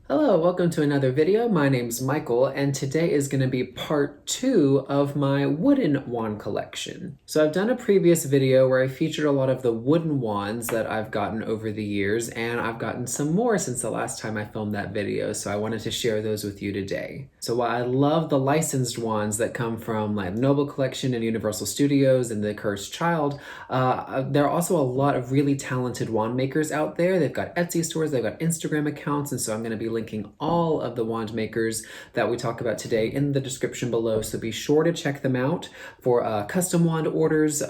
Hello, welcome to another video. My name's Michael, and today is going to be part 2 of my wooden wand collection. So I've done a previous video where I featured a lot of the wooden wands that I've gotten over the years, and I've gotten some more since the last time I filmed that video, so I wanted to share those with you today. So while I love the licensed wands that come from my Noble Collection and Universal Studios and the Cursed Child, there are also a lot of really talented wand makers out there. They've got Etsy stores, they've got Instagram accounts, and so I'm going to be linking all of the wand makers that we talk about today in the description below, so be sure to check them out for custom wand orders,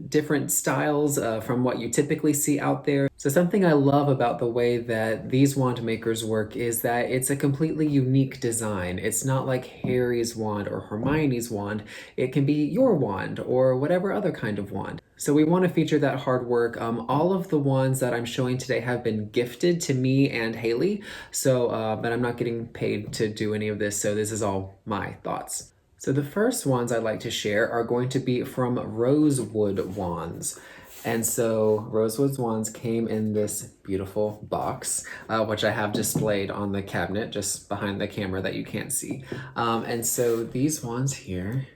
different styles from what you typically see out there. So something I love about the way that these wand makers work is that it's a completely unique design. It's not like Harry's wand or Hermione's wand. It can be your wand or whatever other kind of wand. So we want to feature that hard work. All of the wands that I'm showing today have been gifted to me and Haley, so but I'm not getting paid to do any of this, so this is all my thoughts. So the first wands I'd like to share are going to be from Rosewood Wands. And so Rosewood Wands came in this beautiful box, which I have displayed on the cabinet just behind the camera that you can't see. And so these wands here,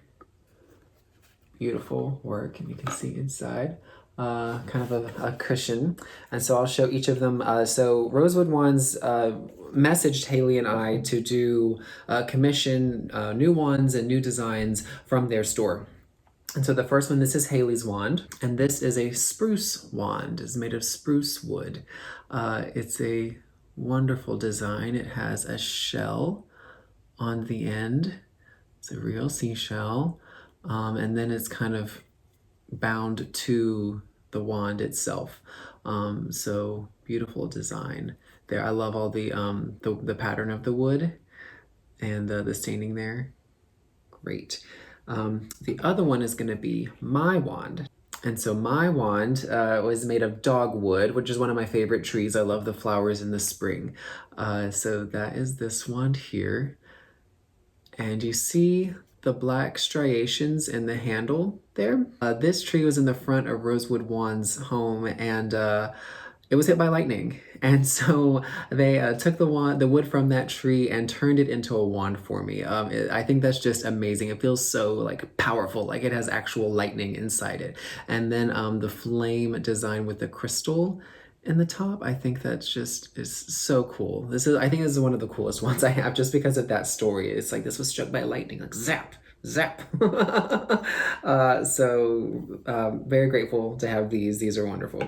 beautiful work, and you can see inside kind of a cushion. And so I'll show each of them. So Rosewood Wands messaged Haley and I to do commission new wands and new designs from their store. And so the first one, this is Haley's wand, and this is a spruce wand. It's made of spruce wood. It's a wonderful design. It has a shell on the end. It's a real seashell. And then it's kind of bound to the wand itself. So beautiful design there. I love all the pattern of the wood and the staining there. Great. The other one is going to be my wand. And so my wand was made of dogwood, which is one of my favorite trees. I love the flowers in the spring. So that is this wand here. And you see the black striations in the handle there. This tree was in the front of Rosewood Wand's home, and it was hit by lightning. And so they took the wood from that tree and turned it into a wand for me. I think that's just amazing. It feels so like powerful, like it has actual lightning inside it. And then the flame design with the crystal in the top, I think that's just is so cool. I think this is one of the coolest ones I have, just because of that story. It's like this was struck by lightning, like zap, zap. Very grateful to have these. These are wonderful.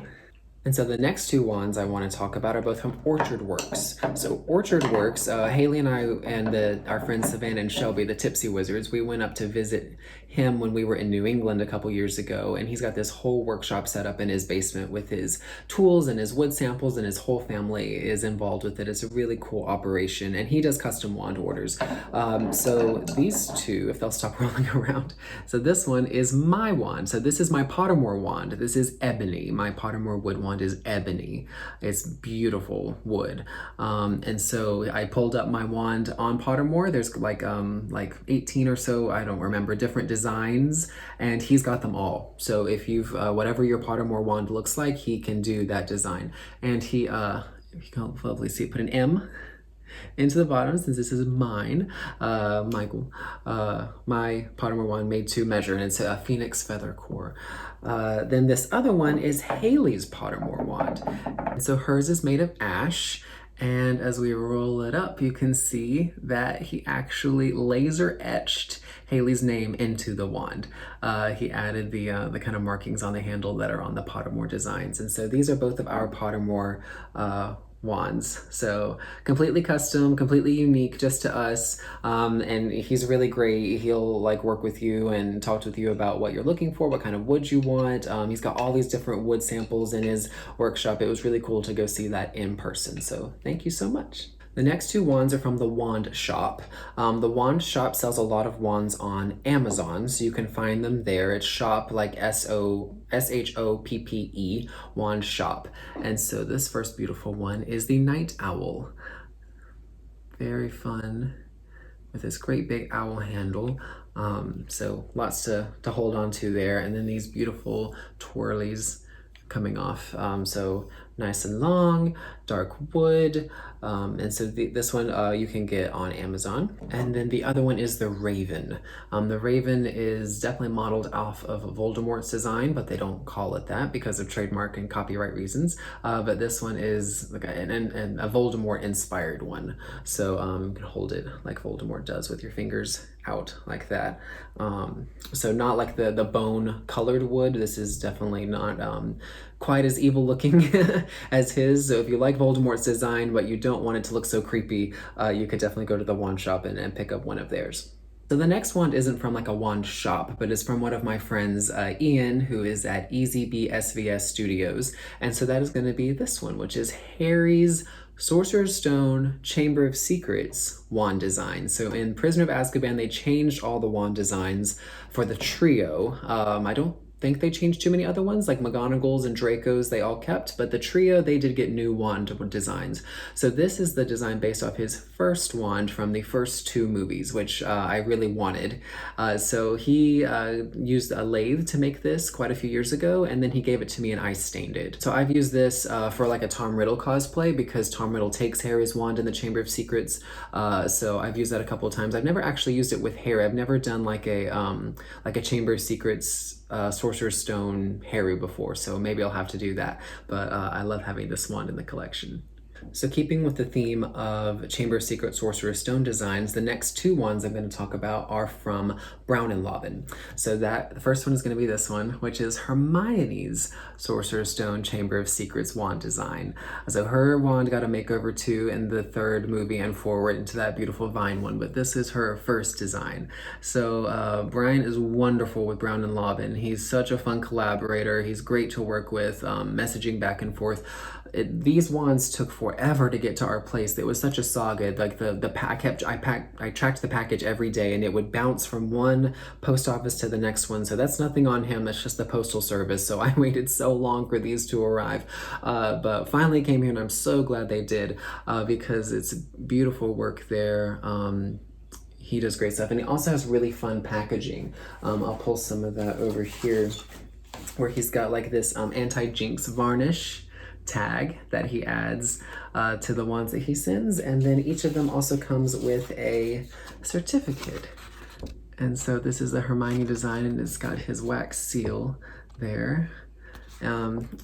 And so the next two wands I want to talk about are both from Orchard Works. So Orchard Works, Haley and I and our friends Savannah and Shelby, the Tipsy Wizards, we went up to visit him when we were in New England a couple years ago, and he's got this whole workshop set up in his basement with his tools and his wood samples, and his whole family is involved with it. It's a really cool operation, and he does custom wand orders. So these two, if they'll stop rolling around. So this one is my wand. So this is my Pottermore wand. This is ebony. My Pottermore wood wand is ebony. It's beautiful wood. And so I pulled up my wand on Pottermore. There's like 18 or so, I don't remember, different designs, and he's got them all. So if you've whatever your Pottermore wand looks like, he can do that design. And he if you can lovely see, put an M into the bottom, since this is mine, Michael, my Pottermore wand made to measure, and it's a phoenix feather core. Then this other one is Haley's Pottermore wand. And so hers is made of ash, and as we roll it up, you can see that he actually laser etched Haley's name into the wand. He added the kind of markings on the handle that are on the Pottermore designs. And so these are both of our Pottermore wands. So completely custom, completely unique just to us. And he's really great. He'll like work with you and talk with you about what you're looking for, what kind of wood you want. He's got all these different wood samples in his workshop. It was really cool to go see that in person. So thank you so much. The next two wands are from the Wand Shoppe. The Wand Shoppe sells a lot of wands on Amazon, so you can find them there. It's shop like SHOPPE, Wand Shoppe. And so this first beautiful one is the Night Owl. Very fun with this great big owl handle. So lots to hold on to there. And then these beautiful twirlies coming off. So nice and long, dark wood. And so this one you can get on Amazon. And then the other one is the Raven. The Raven is definitely modeled off of Voldemort's design, but they don't call it that because of trademark and copyright reasons. But this one is like a Voldemort inspired one. So you can hold it like Voldemort does with your fingers out like that. So not like the bone colored wood. This is definitely not quite as evil looking as his. So if you like Voldemort's design, but you don't want it to look so creepy, you could definitely go to the Wand Shop and pick up one of theirs. So the next wand isn't from like a wand shop, but it's from one of my friends, Ian, who is at EZBSVS Studios. And so that is going to be this one, which is Harry's Sorcerer's Stone Chamber of Secrets wand design. So in Prisoner of Azkaban, they changed all the wand designs for the trio. I don't think they changed too many other ones, like McGonagall's and Draco's they all kept, but the trio, they did get new wand designs. So this is the design based off his first wand from the first two movies, which I really wanted. So he used a lathe to make this quite a few years ago, and then he gave it to me and I stained it. So I've used this for like a Tom Riddle cosplay because Tom Riddle takes Harry's wand in the Chamber of Secrets. So I've used that a couple of times. I've never actually used it with Harry. I've never done like a Chamber of Secrets Sorcerer's Stone Harry before, so maybe I'll have to do that. But I love having this wand in the collection. So keeping with the theme of Chamber of Secret Sorcerer's Stone designs, the next two wands I'm going to talk about are from Brown and Lobban. So the first one is going to be this one, which is Hermione's Sorcerer's Stone Chamber of Secrets wand design. So her wand got a makeover too in the third movie and forward into that beautiful vine one, but this is her first design. So Brian is wonderful with Brown and Lobban. He's such a fun collaborator. He's great to work with, messaging back and forth. These wands took forever to get to our place. It was such a saga. Like I tracked the package every day, and it would bounce from one post office to the next one. So that's nothing on him. That's just the postal service. So I waited so long for these to arrive, but finally came here, and I'm so glad they did because it's beautiful work there. He does great stuff, and he also has really fun packaging. I'll pull some of that over here, where he's got like this anti-jinx varnish tag that he adds to the wands that he sends, and then each of them also comes with a certificate. And so this is the Hermione design, and it's got his wax seal there.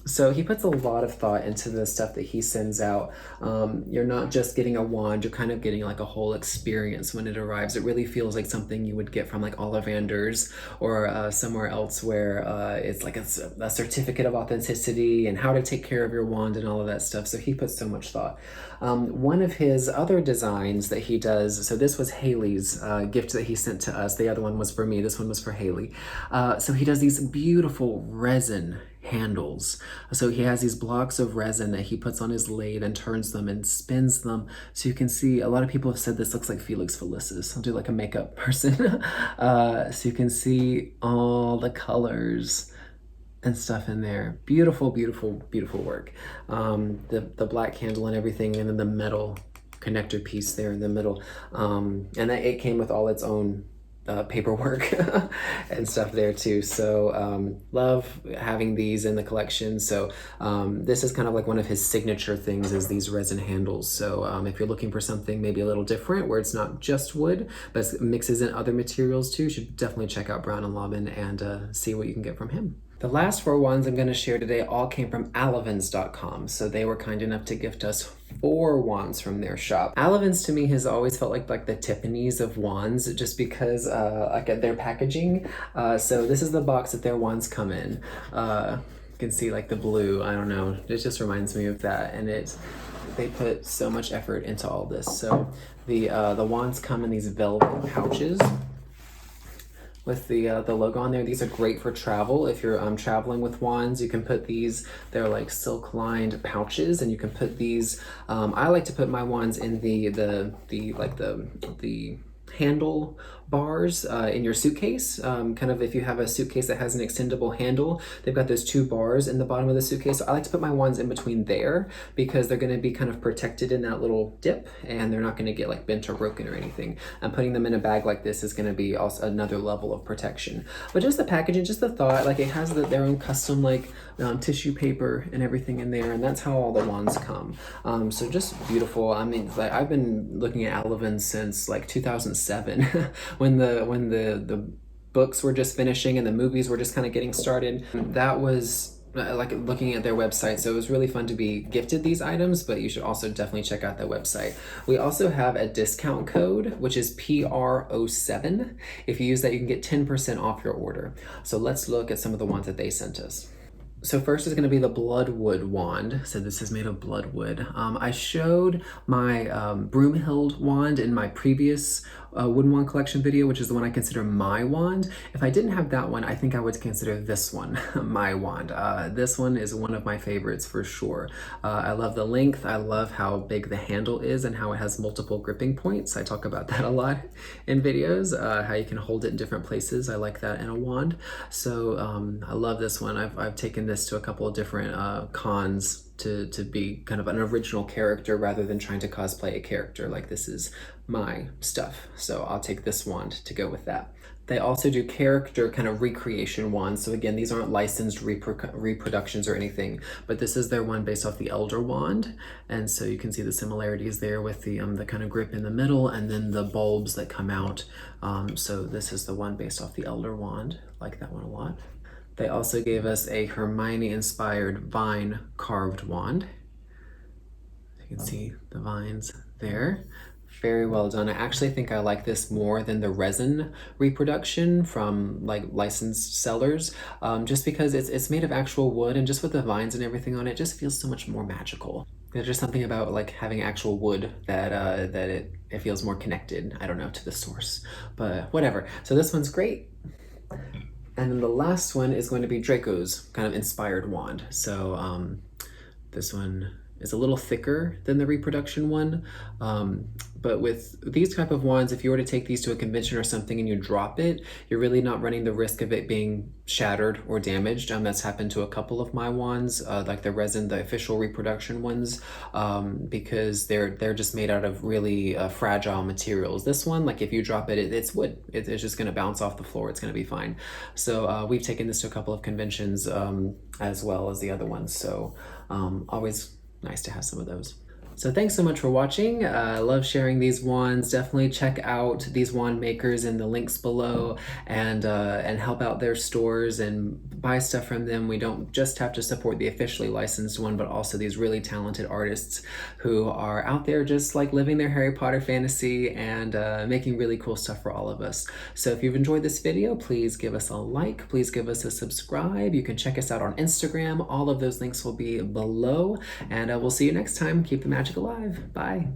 So he puts a lot of thought into the stuff that he sends out. You're not just getting a wand, you're kind of getting like a whole experience when it arrives. It really feels like something you would get from like Ollivander's or somewhere else where it's like a certificate of authenticity and how to take care of your wand and all of that stuff. So he puts so much thought. One of his other designs that he does, so this was Haley's gift that he sent to us. The other one was for me, this one was for Haley. So he does these beautiful resin handles. So he has these blocks of resin that he puts on his lathe and turns them and spins them. So you can see, a lot of people have said this looks like Felix Felicis. I'll do like a makeup person. So you can see all the colors and stuff in there. Beautiful, beautiful, beautiful work. The black candle and everything, and then the metal connector piece there in the middle. And that it came with all its own paperwork and stuff there too. So love having these in the collection. So this is kind of like one of his signature things, is these resin handles. So if you're looking for something maybe a little different, where it's not just wood but mixes in other materials too, you should definitely check out Brown and Lobban and see what you can get from him. The last four wands I'm going to share today all came from Alivans.com. So they were kind enough to gift us 4 wands from their shop. Alivans to me has always felt like the Tiffany's of wands, just because like their packaging. So this is the box that their wands come in. You can see like the blue, I don't know, it just reminds me of that. And they put so much effort into all this. So the wands come in these velvet pouches with the logo on there. These are great for travel. If you're traveling with wands, you can put these, they're like silk lined pouches, and you can put these, I like to put my wands in the handle bars in your suitcase. Kind of if you have a suitcase that has an extendable handle, they've got those 2 bars in the bottom of the suitcase. So I like to put my wands in between there because they're going to be kind of protected in that little dip and they're not going to get like bent or broken or anything. And putting them in a bag like this is going to be also another level of protection. But just the packaging, just the thought, like it has their own custom like tissue paper and everything in there, and that's how all the wands come. So just beautiful. I mean, like I've been looking at Alivans since like 2007 when the books were just finishing and the movies were just kind of getting started. That was like looking at their website, so it was really fun to be gifted these items, but you should also definitely check out their website. We also have a discount code, which is PRO7. If you use that, you can get 10% off your order. So let's look at some of the ones that they sent us. So first is going to be the Bloodwood wand. So this is made of bloodwood. I showed my Broomhild wand in my previous wooden wand collection video, which is the one I consider my wand. If I didn't have that one, I think I would consider this one my wand. This one is one of my favorites for sure. I love the length. I love how big the handle is and how it has multiple gripping points. I talk about that a lot in videos, how you can hold it in different places. I like that in a wand. So I love this one. I've taken this to a couple of different cons to be kind of an original character rather than trying to cosplay a character. Like this is my stuff, so I'll take this wand to go with that. They also do character kind of recreation wands. So again, these aren't licensed reproductions or anything, but this is their one based off the Elder wand. And so you can see the similarities there with the kind of grip in the middle and then the bulbs that come out. So this is the one based off the Elder wand. I like that one a lot. They also gave us a Hermione-inspired vine carved wand. You can see the vines there. Very well done. I actually think I like this more than the resin reproduction from like licensed sellers, just because it's made of actual wood, and just with the vines and everything on it, just feels so much more magical. There's just something about like having actual wood that it feels more connected, I don't know, to the source, but whatever. So this one's great. And then the last one is going to be Draco's kind of inspired wand. So this one is a little thicker than the reproduction one. But with these type of wands, if you were to take these to a convention or something and you drop it, you're really not running the risk of it being shattered or damaged. That's happened to a couple of my wands, like the resin, the official reproduction ones, because they're just made out of really fragile materials. This one, like if you drop it, it's wood. It's just gonna bounce off the floor. It's gonna be fine. So we've taken this to a couple of conventions as well as the other ones. So always nice to have some of those. So thanks so much for watching. I love sharing these wands. Definitely check out these Wandmakers in the links below and help out their stores and buy stuff from them. We don't just have to support the officially licensed one, but also these really talented artists who are out there just like living their Harry Potter fantasy and making really cool stuff for all of us. So if you've enjoyed this video, please give us a like, please give us a subscribe. You can check us out on Instagram. All of those links will be below, and we'll see you next time. Keep the magic alive. Bye.